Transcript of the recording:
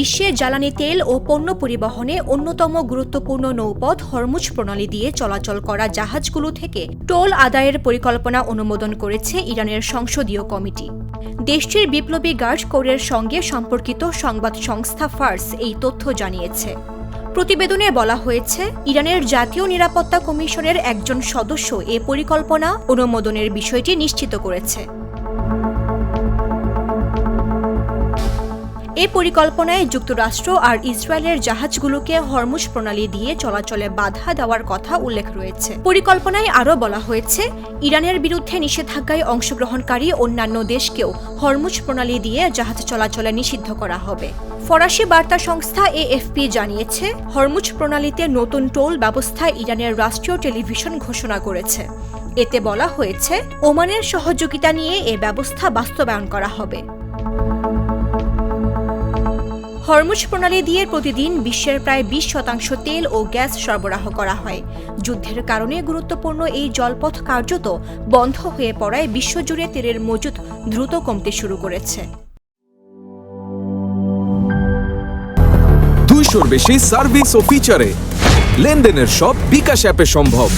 বিশ্বে জ্বালানি তেল ও পণ্য পরিবহনে অন্যতম গুরুত্বপূর্ণ নৌপথ হরমুজ প্রণালী দিয়ে চলাচল করা জাহাজগুলো থেকে টোল আদায়ের পরিকল্পনা অনুমোদন করেছে ইরানের সংসদীয় কমিটি। দেশটির বিপ্লবী গার্ড কোরের সঙ্গে সম্পর্কিত সংবাদ সংস্থা ফার্স এই তথ্য জানিয়েছে। প্রতিবেদনে বলা হয়েছে, ইরানের জাতীয় নিরাপত্তা কমিশনের একজন সদস্য এ পরিকল্পনা অনুমোদনের বিষয়টি নিশ্চিত করেছে। এ পরিকল্পনায় যুক্তরাষ্ট্র আর ইসরায়েলের জাহাজগুলোকে হরমুজ প্রণালী দিয়ে চলাচলে বাধা দেওয়ার কথা উল্লেখ রয়েছে। পরিকল্পনায় আরও বলা হয়েছে, ইরানের বিরুদ্ধে নিষেধাজ্ঞায় অংশগ্রহণকারী অন্যান্য দেশকেও হরমুজ প্রণালী দিয়ে জাহাজ চলাচলে নিষিদ্ধ করা হবে। ফরাসি বার্তা সংস্থা এএফপি জানিয়েছে, হরমুজ প্রণালীতে নতুন টোল ব্যবস্থা ইরানের রাষ্ট্রীয় টেলিভিশন ঘোষণা করেছে। এতে বলা হয়েছে, ওমানের সহযোগিতা নিয়ে এ ব্যবস্থা বাস্তবায়ন করা হবে। হরমুজ প্রণালী দিয়ে প্রতিদিন বিশ্বের প্রায় 20% তেল ও গ্যাস সরবরাহ করা হয়। যুদ্ধের কারণে গুরুত্বপূর্ণ এই জলপথ কার্যত বন্ধ হয়ে পড়ায় বিশ্বজুড়ে তেলের মজুত দ্রুত কমতে শুরু করেছে। 200-র বেশি সার্ভিস ও ফিচারে লেনদেনের সব বিকাশ অ্যাপে সম্ভব।